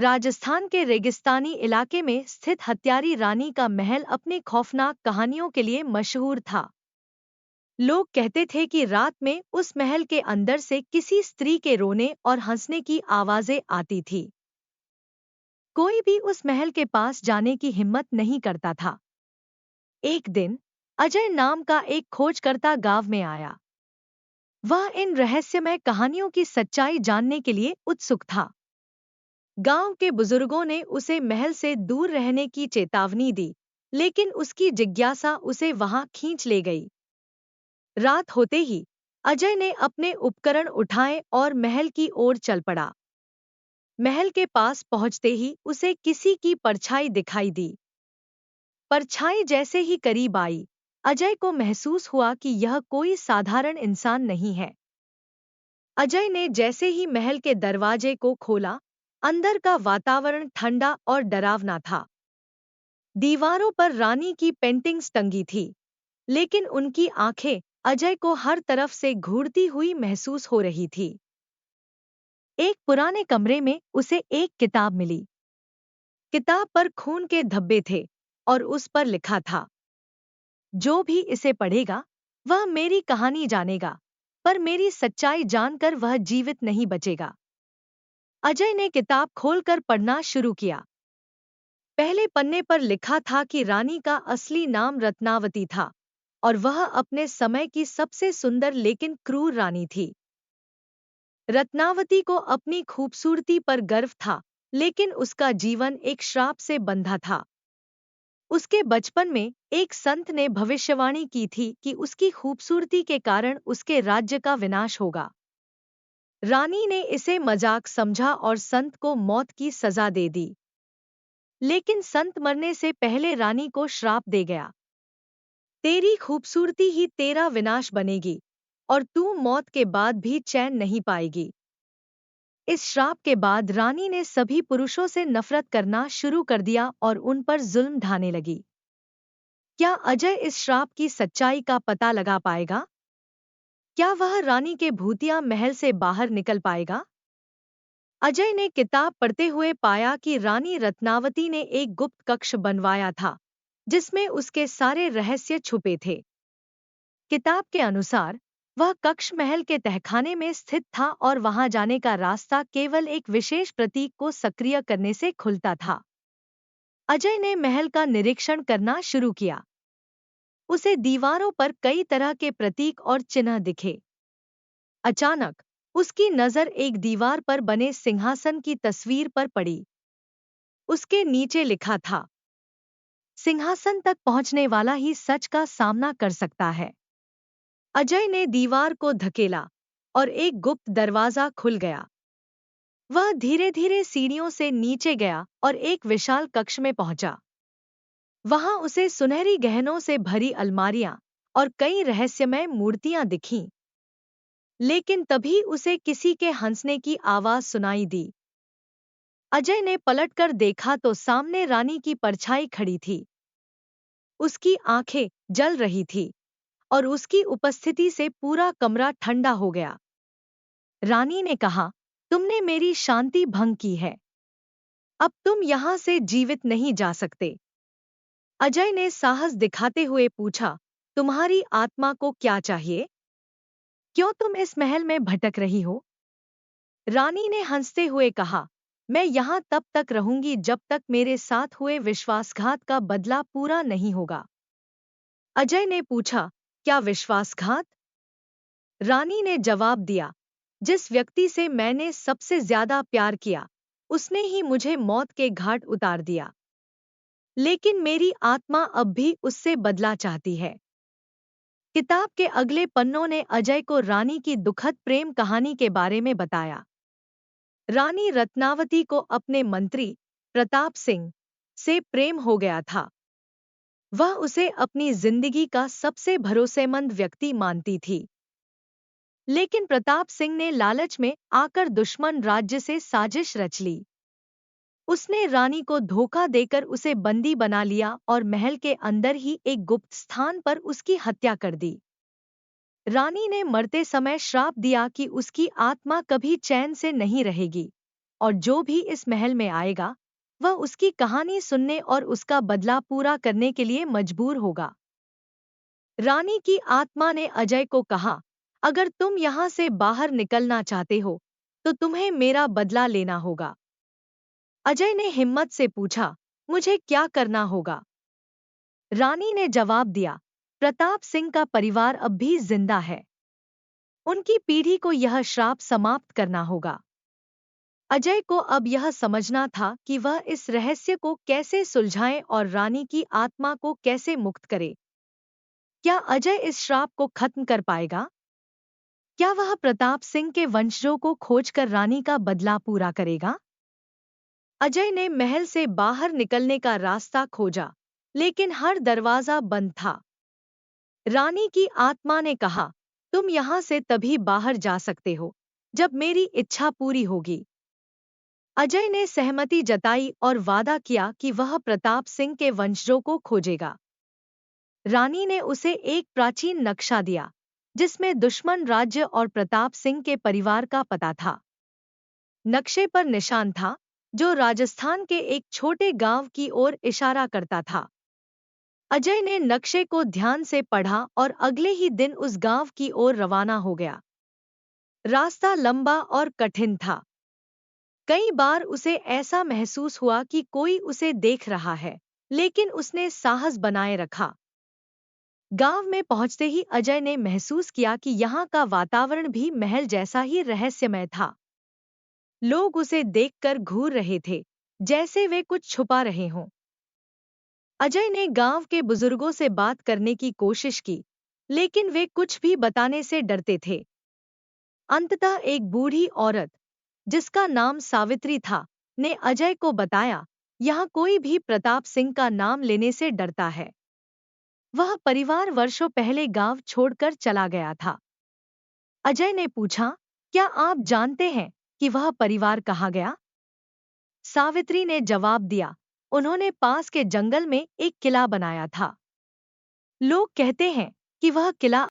राजस्थान के रेगिस्तानी इलाके में स्थित हत्यारी रानी का महल अपने खौफनाक कहानियों के लिए मशहूर था। लोग कहते थे कि रात में उस महल के अंदर से किसी स्त्री के रोने और हंसने की आवाजें आती थी। कोई भी उस महल के पास जाने की हिम्मत नहीं करता था। एक दिन अजय नाम का एक खोजकर्ता गांव में आया। वह इन रहस्यमय कहानियों की सच्चाई जानने के लिए उत्सुक था। गांव के बुजुर्गों ने उसे महल से दूर रहने की चेतावनी दी, लेकिन उसकी जिज्ञासा उसे वहां खींच ले गई। रात होते ही अजय ने अपने उपकरण उठाए और महल की ओर चल पड़ा। महल के पास पहुंचते ही उसे किसी की परछाई दिखाई दी। परछाई जैसे ही करीब आई, अजय को महसूस हुआ कि यह कोई साधारण इंसान नहीं है। अजय ने जैसे ही महल के दरवाजे को खोला, अंदर का वातावरण ठंडा और डरावना था। दीवारों पर रानी की पेंटिंग्स टंगी थी, लेकिन उनकी आंखें अजय को हर तरफ से घूरती हुई महसूस हो रही थी। एक पुराने कमरे में उसे एक किताब मिली। किताब पर खून के धब्बे थे और उस पर लिखा था, जो भी इसे पढ़ेगा वह मेरी कहानी जानेगा, पर मेरी सच्चाई जानकर वह जीवित नहीं बचेगा। अजय ने किताब खोलकर पढ़ना शुरू किया। पहले पन्ने पर लिखा था कि रानी का असली नाम रत्नावती था और वह अपने समय की सबसे सुंदर लेकिन क्रूर रानी थी। रत्नावती को अपनी खूबसूरती पर गर्व था, लेकिन उसका जीवन एक श्राप से बंधा था। उसके बचपन में एक संत ने भविष्यवाणी की थी कि उसकी खूबसूरती के कारण उसके राज्य का विनाश होगा। रानी ने इसे मजाक समझा और संत को मौत की सजा दे दी। लेकिन संत मरने से पहले रानी को श्राप दे गया, तेरी खूबसूरती ही तेरा विनाश बनेगी और तू मौत के बाद भी चैन नहीं पाएगी। इस श्राप के बाद रानी ने सभी पुरुषों से नफरत करना शुरू कर दिया और उन पर जुल्म ढाने लगी। क्या अजय इस श्राप की सच्चाई का पता लगा पाएगा? क्या वह रानी के भूतिया महल से बाहर निकल पाएगा? अजय ने किताब पढ़ते हुए पाया कि रानी रत्नावती ने एक गुप्त कक्ष बनवाया था, जिसमें उसके सारे रहस्य छुपे थे। किताब के अनुसार वह कक्ष महल के तहखाने में स्थित था और वहां जाने का रास्ता केवल एक विशेष प्रतीक को सक्रिय करने से खुलता था। अजय ने महल का निरीक्षण करना शुरू किया। उसे दीवारों पर कई तरह के प्रतीक और चिन्ह दिखे। अचानक उसकी नजर एक दीवार पर बने सिंहासन की तस्वीर पर पड़ी। उसके नीचे लिखा था, सिंहासन तक पहुंचने वाला ही सच का सामना कर सकता है। अजय ने दीवार को धकेला और एक गुप्त दरवाजा खुल गया। वह धीरे धीरे सीढ़ियों से नीचे गया और एक विशाल कक्ष में पहुंचा। वहां उसे सुनहरी गहनों से भरी अलमारियां और कई रहस्यमय मूर्तियां दिखीं। लेकिन तभी उसे किसी के हंसने की आवाज सुनाई दी। अजय ने पलटकर देखा तो सामने रानी की परछाई खड़ी थी। उसकी आंखें जल रही थी और उसकी उपस्थिति से पूरा कमरा ठंडा हो गया। रानी ने कहा, तुमने मेरी शांति भंग की है। अब तुम यहां से जीवित नहीं जा सकते। अजय ने साहस दिखाते हुए पूछा, तुम्हारी आत्मा को क्या चाहिए? क्यों तुम इस महल में भटक रही हो? रानी ने हंसते हुए कहा, मैं यहाँ तब तक रहूंगी जब तक मेरे साथ हुए विश्वासघात का बदला पूरा नहीं होगा। अजय ने पूछा, क्या विश्वासघात? रानी ने जवाब दिया, जिस व्यक्ति से मैंने सबसे ज्यादा प्यार किया, उसने ही मुझे मौत के घाट उतार दिया। लेकिन मेरी आत्मा अब भी उससे बदला चाहती है। किताब के अगले पन्नों ने अजय को रानी की दुखद प्रेम कहानी के बारे में बताया। रानी रत्नावती को अपने मंत्री प्रताप सिंह से प्रेम हो गया था। वह उसे अपनी जिंदगी का सबसे भरोसेमंद व्यक्ति मानती थी। लेकिन प्रताप सिंह ने लालच में आकर दुश्मन राज्य से साजिश रच ली। उसने रानी को धोखा देकर उसे बंदी बना लिया और महल के अंदर ही एक गुप्त स्थान पर उसकी हत्या कर दी। रानी ने मरते समय श्राप दिया कि उसकी आत्मा कभी चैन से नहीं रहेगी। और जो भी इस महल में आएगा वह उसकी कहानी सुनने और उसका बदला पूरा करने के लिए मजबूर होगा। रानी की आत्मा ने अजय को कहा, अगर तुम यहाँ से बाहर निकलना चाहते हो तो तुम्हें मेरा बदला लेना होगा। अजय ने हिम्मत से पूछा, मुझे क्या करना होगा? रानी ने जवाब दिया, प्रताप सिंह का परिवार अब भी जिंदा है। उनकी पीढ़ी को यह श्राप समाप्त करना होगा। अजय को अब यह समझना था कि वह इस रहस्य को कैसे सुलझाए और रानी की आत्मा को कैसे मुक्त करे। क्या अजय इस श्राप को खत्म कर पाएगा? क्या वह प्रताप सिंह के वंशजों को खोजकर रानी का बदला पूरा करेगा? अजय ने महल से बाहर निकलने का रास्ता खोजा, लेकिन हर दरवाजा बंद था। रानी की आत्मा ने कहा, तुम यहाँ से तभी बाहर जा सकते हो जब मेरी इच्छा पूरी होगी। अजय ने सहमति जताई और वादा किया कि वह प्रताप सिंह के वंशजों को खोजेगा। रानी ने उसे एक प्राचीन नक्शा दिया जिसमें दुश्मन राज्य और प्रताप सिंह के परिवार का पता था। नक्शे पर निशान था जो राजस्थान के एक छोटे गांव की ओर इशारा करता था। अजय ने नक्शे को ध्यान से पढ़ा और अगले ही दिन उस गांव की ओर रवाना हो गया। रास्ता लंबा और कठिन था। कई बार उसे ऐसा महसूस हुआ कि कोई उसे देख रहा है, लेकिन उसने साहस बनाए रखा। गांव में पहुंचते ही अजय ने महसूस किया कि यहाँ का वातावरण भी महल जैसा ही रहस्यमय था। लोग उसे देखकर घूर रहे थे, जैसे वे कुछ छुपा रहे हों। अजय ने गांव के बुजुर्गों से बात करने की कोशिश की, लेकिन वे कुछ भी बताने से डरते थे। अंततः एक बूढ़ी औरत, जिसका नाम सावित्री था, ने अजय को बताया, यहाँ कोई भी प्रताप सिंह का नाम लेने से डरता है। वह परिवार वर्षों पहले गांव छोड़कर चला गया था। अजय ने पूछा, क्या आप जानते हैं कि वह परिवार कहाँ गया? सावित्री ने जवाब दिया, उन्होंने पास के जंगल में एक किला बनाया था। लोग कहते हैं कि वह किला